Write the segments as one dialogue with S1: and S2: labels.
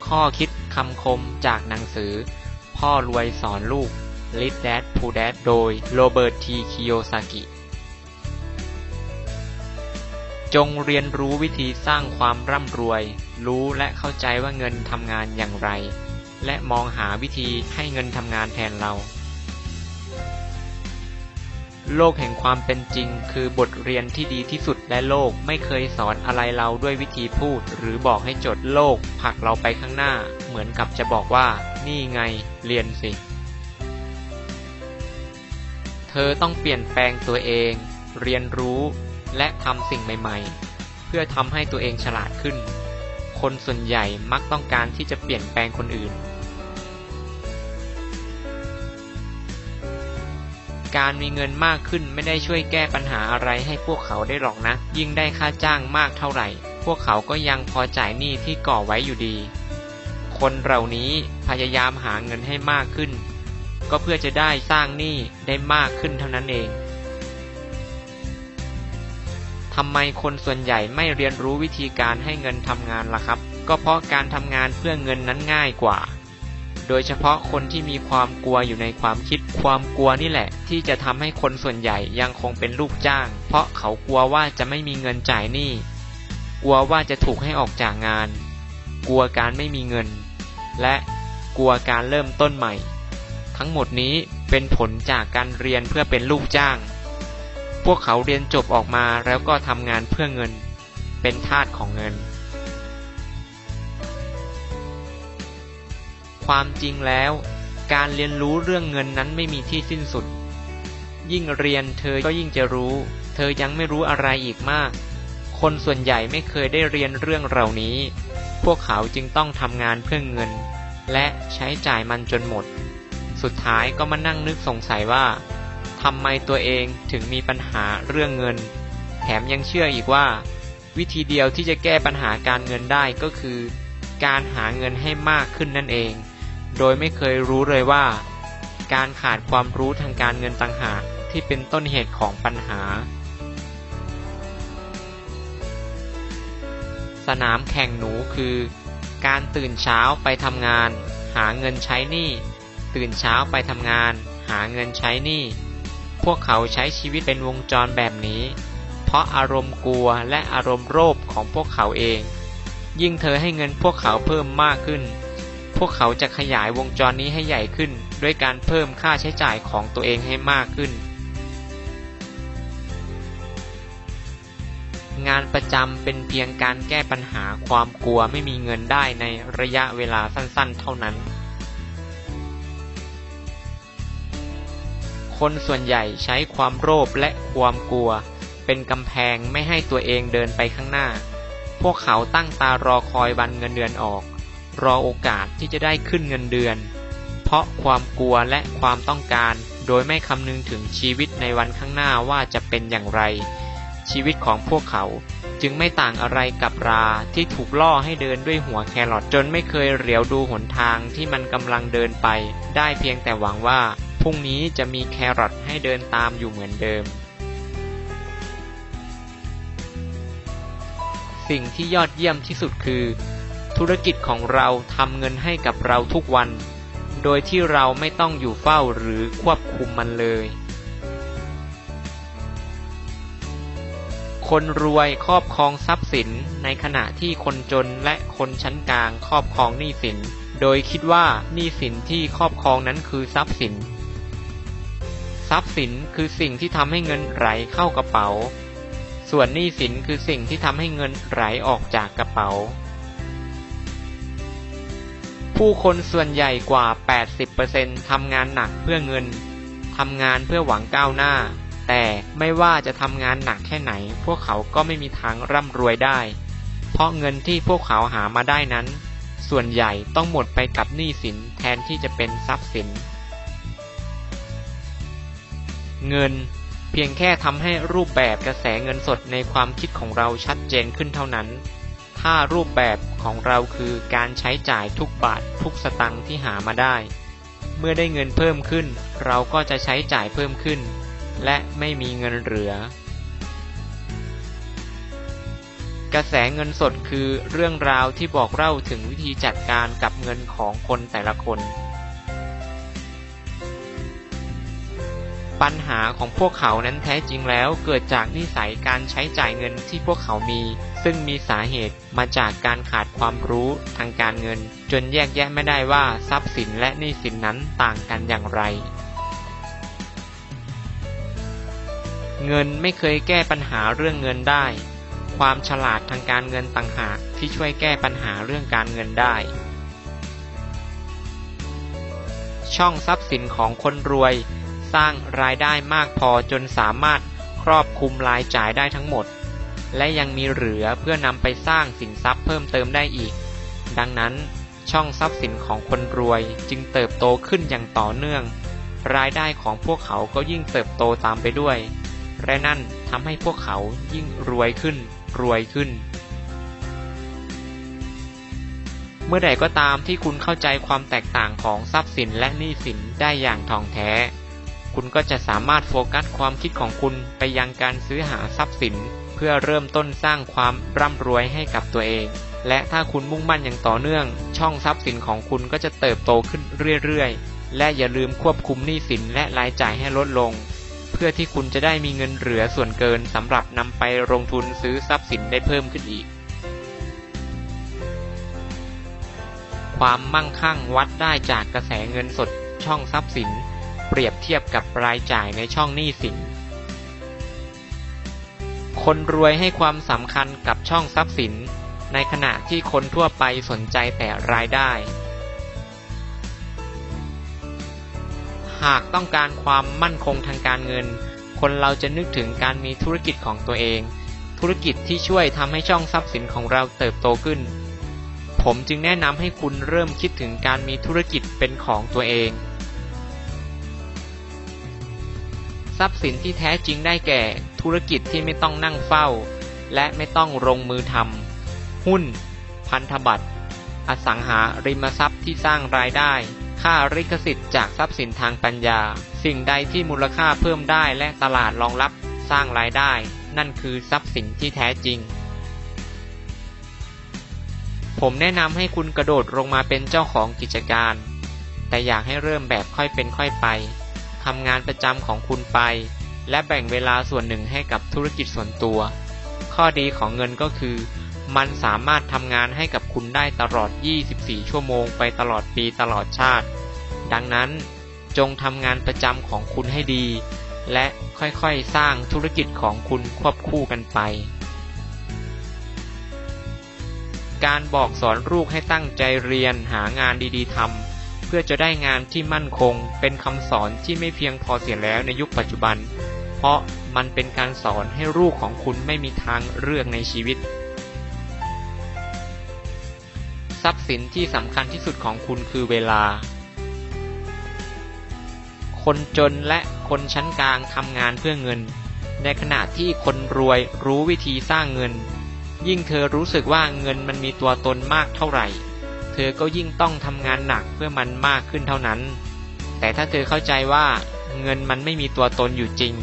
S1: ข้อคิดคำคมจากหนังสือพ่อรวยสอนลูก Rich Dad Poor Dad โดยโรเบิร์ต ที คิโยซากิจงเรียนรู้วิธีสร้างความร่ำรวยรู้และเข้าใจว่าเงินทำงานอย่างไรและมองหาวิธีให้เงินทำงานแทนเราโลกแห่งความเป็นจริงคือบทเรียนที่ดีที่สุดและโลกไม่เคยสอนอะไรเราด้วยวิธีพูดหรือบอกให้จดโลกผลักเราไปข้างหน้าเหมือนกับจะบอกว่านี่ไงเรียนสิเธอต้องเปลี่ยนแปลงตัวเองเรียนรู้และทำสิ่งใหม่ๆเพื่อทำให้ตัวเองฉลาดขึ้นคนส่วนใหญ่มักต้องการที่จะเปลี่ยนแปลงคนอื่นการมีเงินมากขึ้นไม่ได้ช่วยแก้ปัญหาอะไรให้พวกเขาได้หรอกนะยิ่งได้ค่าจ้างมากเท่าไหร่พวกเขาก็ยังพอจ่ายหนี้ที่ก่อไว้อยู่ดีคนเหล่านี้พยายามหาเงินให้มากขึ้นก็เพื่อจะได้สร้างหนี้ได้มากขึ้นเท่านั้นเองทำไมคนส่วนใหญ่ไม่เรียนรู้วิธีการให้เงินทำงานล่ะครับก็เพราะการทำงานเพื่อเงินนั้นง่ายกว่าโดยเฉพาะคนที่มีความกลัวอยู่ในความคิดความกลัวนี่แหละที่จะทำให้คนส่วนใหญ่ยังคงเป็นลูกจ้างเพราะเขากลัวว่าจะไม่มีเงินจ่ายหนี้กลัวว่าจะถูกให้ออกจากงานกลัวการไม่มีเงินและกลัวการเริ่มต้นใหม่ทั้งหมดนี้เป็นผลจากการเรียนเพื่อเป็นลูกจ้างพวกเขาเรียนจบออกมาแล้วก็ทำงานเพื่อเงินเป็นทาสของเงินความจริงแล้วการเรียนรู้เรื่องเงินนั้นไม่มีที่สิ้นสุดยิ่งเรียนเธอก็ยิ่งจะรู้เธอยังไม่รู้อะไรอีกมากคนส่วนใหญ่ไม่เคยได้เรียนเรื่องเหล่านี้พวกเขาจึงต้องทำงานเพื่อเงินและใช้จ่ายมันจนหมดสุดท้ายก็มานั่งนึกสงสัยว่าทำไมตัวเองถึงมีปัญหาเรื่องเงินแถมยังเชื่ออีกว่าวิธีเดียวที่จะแก้ปัญหาการเงินได้ก็คือการหาเงินให้มากขึ้นนั่นเองโดยไม่เคยรู้เลยว่าการขาดความรู้ทางการเงินต่างหากที่เป็นต้นเหตุของปัญหาสนามแข่งหนูคือการตื่นเช้าไปทำงานหาเงินใช้หนี้ตื่นเช้าไปทำงานหาเงินใช้หนี้พวกเขาใช้ชีวิตเป็นวงจรแบบนี้เพราะอารมณ์กลัวและอารมณ์โลภของพวกเขาเองยิ่งเธอให้เงินพวกเขาเพิ่มมากขึ้นพวกเขาจะขยายวงจรนี้ให้ใหญ่ขึ้นด้วยการเพิ่มค่าใช้จ่ายของตัวเองให้มากขึ้นงานประจำเป็นเพียงการแก้ปัญหาความกลัวไม่มีเงินได้ในระยะเวลาสั้นๆเท่านั้นคนส่วนใหญ่ใช้ความโลภและความกลัวเป็นกำแพงไม่ให้ตัวเองเดินไปข้างหน้าพวกเขาตั้งตารอคอยวันเงินเดือนออกรอโอกาสที่จะได้ขึ้นเงินเดือนเพราะความกลัวและความต้องการโดยไม่คำนึงถึงชีวิตในวันข้างหน้าว่าจะเป็นอย่างไรชีวิตของพวกเขาจึงไม่ต่างอะไรกับราที่ถูกล่อให้เดินด้วยหัวแครอทจนไม่เคยเหลียวดูหนทางที่มันกำลังเดินไปได้เพียงแต่หวังว่าพรุ่งนี้จะมีแครอทให้เดินตามอยู่เหมือนเดิมสิ่งที่ยอดเยี่ยมที่สุดคือธุรกิจของเราทำเงินให้กับเราทุกวันโดยที่เราไม่ต้องอยู่เฝ้าหรือควบคุมมันเลยคนรวยครอบครองทรัพย์สินในขณะที่คนจนและคนชั้นกลางครอบครองหนี้สินโดยคิดว่าหนี้สินที่ครอบครองนั้นคือทรัพย์สินทรัพย์สินคือสิ่งที่ทำให้เงินไหลเข้ากระเป๋าส่วนหนี้สินคือสิ่งที่ทำให้เงินไหลออกจากกระเป๋าผู้คนส่วนใหญ่กว่า 80% ทำงานหนักเพื่อเงินทำงานเพื่อหวังก้าวหน้าแต่ไม่ว่าจะทำงานหนักแค่ไหนพวกเขาก็ไม่มีทางร่ำรวยได้เพราะเงินที่พวกเขาหามาได้นั้นส่วนใหญ่ต้องหมดไปกับหนี้สินแทนที่จะเป็นทรัพย์สินเงินเพียงแค่ทำให้รูปแบบกระแสเงินสดในความคิดของเราชัดเจนขึ้นเท่านั้นถ้ารูปแบบของเราคือการใช้จ่ายทุกบาททุกสตางค์ที่หามาได้เมื่อได้เงินเพิ่มขึ้นเราก็จะใช้จ่ายเพิ่มขึ้นและไม่มีเงินเหลือ กระแสเงินสดคือเรื่องราวที่บอกเล่าถึงวิธีจัดการกับเงินของคนแต่ละคนปัญหาของพวกเขานั้นแท้จริงแล้วเกิดจากนิสัยการใช้จ่ายเงินที่พวกเขามีซึ่งมีสาเหตุมาจากการขาดความรู้ทางการเงินจนแยกแยะไม่ได้ว่าทรัพย์สินและหนี้สินนั้นต่างกันอย่างไรเงินไม่เคยแก้ปัญหาเรื่องเงินได้ความฉลาดทางการเงินต่างหากที่ช่วยแก้ปัญหาเรื่องการเงินได้ช่องทรัพย์สินของคนรวยสร้างรายได้มากพอจนสามารถครอบคลุมรายจ่ายได้ทั้งหมดและยังมีเหลือเพื่อนำไปสร้างสินทรัพย์เพิ่มเติมได้อีกดังนั้นช่องทรัพย์สินของคนรวยจึงเติบโตขึ้นอย่างต่อเนื่องรายได้ของพวกเขาก็ยิ่งเติบโตตามไปด้วยและนั่นทำให้พวกเขายิ่งรวยขึ้นเมื่อใดก็ตามที่คุณเข้าใจความแตกต่างของทรัพย์สินและหนี้สินได้อย่างท่องแท้คุณก็จะสามารถโฟกัสความคิดของคุณไปยังการซื้อหาทรัพย์สินเพื่อเริ่มต้นสร้างความร่ำรวยให้กับตัวเองและถ้าคุณมุ่งมั่นอย่างต่อเนื่องช่องทรัพย์สินของคุณก็จะเติบโตขึ้นเรื่อยๆและอย่าลืมควบคุมหนี้สินและรายจ่ายให้ลดลงเพื่อที่คุณจะได้มีเงินเหลือส่วนเกินสำหรับนำไปลงทุนซื้อทรัพย์สินได้เพิ่มขึ้นอีกความมั่งคั่งวัดได้จากกระแสเงินสดช่องทรัพย์สินเปรียบเทียบกับรายจ่ายในช่องหนี้สินคนรวยให้ความสำคัญกับช่องทรัพย์สินในขณะที่คนทั่วไปสนใจแต่รายได้หากต้องการความมั่นคงทางการเงินคนเราจะนึกถึงการมีธุรกิจของตัวเองธุรกิจที่ช่วยทำให้ช่องทรัพย์สินของเราเติบโตขึ้นผมจึงแนะนำให้คุณเริ่มคิดถึงการมีธุรกิจเป็นของตัวเองทรัพย์สินที่แท้จริงได้แก่ธุรกิจที่ไม่ต้องนั่งเฝ้าและไม่ต้องลงมือทำหุ้นพันธบัตรอสังหาริมทรัพย์ที่สร้างรายได้ค่าลิขสิทธิ์จากทรัพย์สินทางปัญญาสิ่งใดที่มูลค่าเพิ่มได้และตลาดรองรับสร้างรายได้นั่นคือทรัพย์สินที่แท้จริงผมแนะนำให้คุณกระโดดลงมาเป็นเจ้าของกิจการแต่อยากให้เริ่มแบบค่อยเป็นค่อยไปทำงานประจำของคุณไปและแบ่งเวลาส่วนหนึ่งให้กับธุรกิจส่วนตัวข้อดีของเงินก็คือมันสามารถทำงานให้กับคุณได้ตลอด24ชั่วโมงไปตลอดปีตลอดชาติดังนั้นจงทำงานประจำของคุณให้ดีและค่อยๆสร้างธุรกิจของคุณควบคู่กันไปการบอกสอนลูกให้ตั้งใจเรียนหางานดีๆทำเพื่อจะได้งานที่มั่นคงเป็นคำสอนที่ไม่เพียงพอเสียแล้วในยุคปัจจุบันเพราะมันเป็นการสอนให้ลูกของคุณไม่มีทางเลือกในชีวิตทรัพย์สินที่สำคัญที่สุดของคุณคือเวลาคนจนและคนชั้นกลางทำงานเพื่อเงินในขณะที่คนรวยรู้วิธีสร้างเงินยิ่งเธอรู้สึกว่าเงินมันมีตัวตนมากเท่าไหร่เธอก็ยิ่งต้องทำงานหนักเพื่อมันมากขึ้นเท่านั้นแต่ถ้าเธอเข้าใจว่าเงินมันไม่มีตัวตนอยู่จริง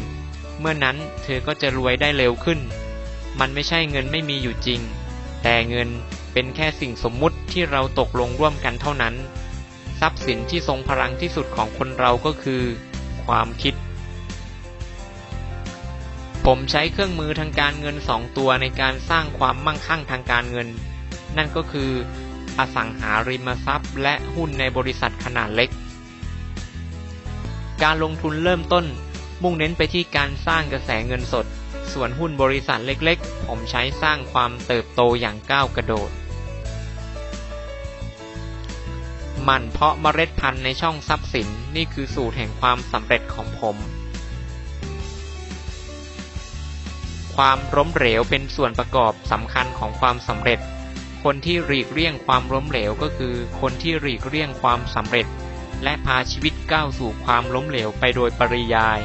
S1: เมื่อนั้นเธอก็จะรวยได้เร็วขึ้นมันไม่ใช่เงินไม่มีอยู่จริงแต่เงินเป็นแค่สิ่งสมมุติที่เราตกลงร่วมกันเท่านั้นทรัพย์สินที่ทรงพลังที่สุดของคนเราก็คือความคิดผมใช้เครื่องมือทางการเงิน2ตัวในการสร้างความมั่งคั่งทางการเงินนั่นก็คืออสังหาริมทรัพย์และหุ้นในบริษัทขนาดเล็กการลงทุนเริ่มต้นมุ่งเน้นไปที่การสร้างกระแสเงินสดส่วนหุ้นบริษัทเล็กๆผมใช้สร้างความเติบโตอย่างก้าวกระโดดหมั่นเพาะเมล็ดพันธุ์ในช่องทรัพย์สินนี่คือสูตรแห่งความสำเร็จของผมความล้มเหลวเป็นส่วนประกอบสำคัญของความสำเร็จคนที่หลีกเลี่ยงความล้มเหลวก็คือคนที่หลีกเลี่ยงความสำเร็จและพาชีวิตก้าวสู่ความล้มเหลวไปโดยปริยาย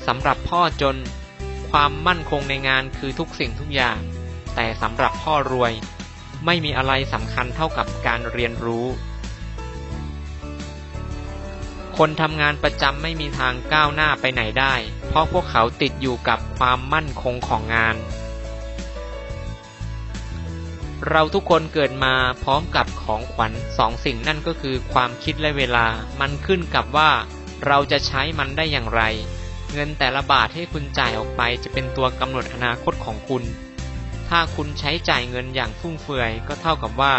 S1: สำหรับพ่อจนความมั่นคงในงานคือทุกสิ่งทุกอย่างแต่สำหรับพ่อรวยไม่มีอะไรสำคัญเท่ากับการเรียนรู้ คนทำงานประจำไม่มีทางก้าวหน้าไปไหนได้เพราะพวกเขาติดอยู่กับความมั่นคงของงานเราทุกคนเกิดมาพร้อมกับของขวัญสองสิ่งนั่นก็คือความคิดและเวลามันขึ้นกับว่าเราจะใช้มันได้อย่างไรเงินแต่ละบาทที่คุณจ่ายออกไปจะเป็นตัวกำหนดอนาคตของคุณถ้าคุณใช้จ่ายเงินอย่างฟุ่มเฟือยก็เท่ากับว่า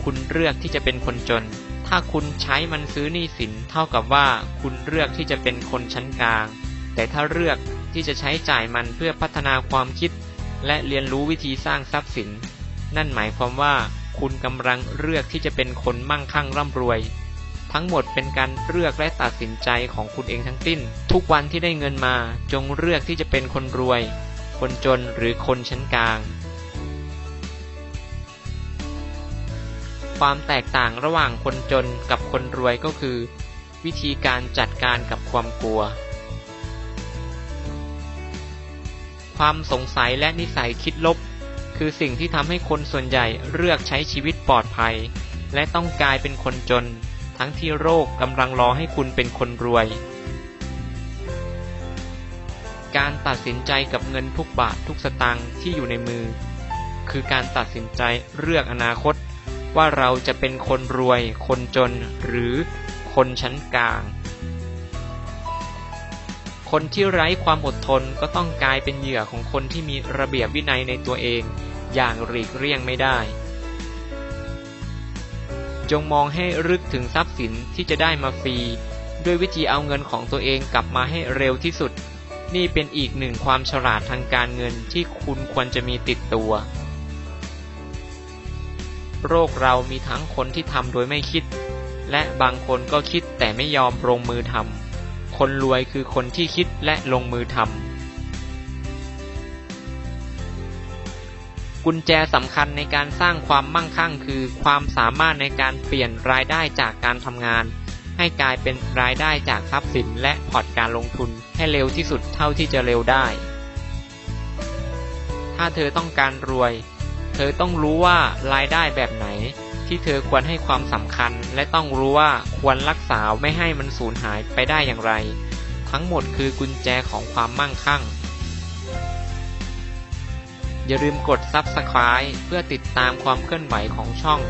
S1: คุณเลือกที่จะเป็นคนจนถ้าคุณใช้มันซื้อหนี้สินเท่ากับว่าคุณเลือกที่จะเป็นคนชั้นกลางแต่ถ้าเลือกที่จะใช้จ่ายมันเพื่อพัฒนาความคิดและเรียนรู้วิธีสร้างทรัพย์สินนั่นหมายความว่าคุณกำลังเลือกที่จะเป็นคนมั่งคั่งร่ำรวยทั้งหมดเป็นการเลือกและตัดสินใจของคุณเองทั้งสิ้นทุกวันที่ได้เงินมาจงเลือกที่จะเป็นคนรวยคนจนหรือคนชั้นกลางความแตกต่างระหว่างคนจนกับคนรวยก็คือวิธีการจัดการกับความกลัวความสงสัยและนิสัยคิดลบคือสิ่งที่ทำให้คนส่วนใหญ่เลือกใช้ชีวิตปลอดภัยและต้องกลายเป็นคนจนทั้งที่โรคกำลังรอให้คุณเป็นคนรวยการตัดสินใจกับเงินทุกบาททุกสตางค์ที่อยู่ในมือคือการตัดสินใจเลือกอนาคตว่าเราจะเป็นคนรวยคนจนหรือคนชั้นกลางคนที่ไร้ความอดทนก็ต้องกลายเป็นเหยื่อของคนที่มีระเบียบวินัยในตัวเองอย่างหลีกเลี่ยงไม่ได้จงมองให้ลึกถึงทรัพย์สินที่จะได้มาฟรีด้วยวิธีเอาเงินของตัวเองกลับมาให้เร็วที่สุดนี่เป็นอีกหนึ่งความฉลาดทางการเงินที่คุณควรจะมีติดตัวโรคเรามีทั้งคนที่ทำโดยไม่คิดและบางคนก็คิดแต่ไม่ยอมลงมือทำคนรวยคือคนที่คิดและลงมือทำกุญแจสำคัญในการสร้างความมั่งคั่งคือความสามารถในการเปลี่ยนรายได้จากการทำงานให้กลายเป็นรายได้จากทรัพย์สินและพอร์ตการลงทุนให้เร็วที่สุดเท่าที่จะเร็วได้ถ้าเธอต้องการรวยเธอต้องรู้ว่ารายได้แบบไหนที่เธอควรให้ความสำคัญและต้องรู้ว่าควรรักษาไม่ให้มันสูญหายไปได้อย่างไรทั้งหมดคือกุญแจของความมั่งคั่งอย่าลืมกด Subscribe เพื่อติดตามความเคลื่อนไหวของช่อง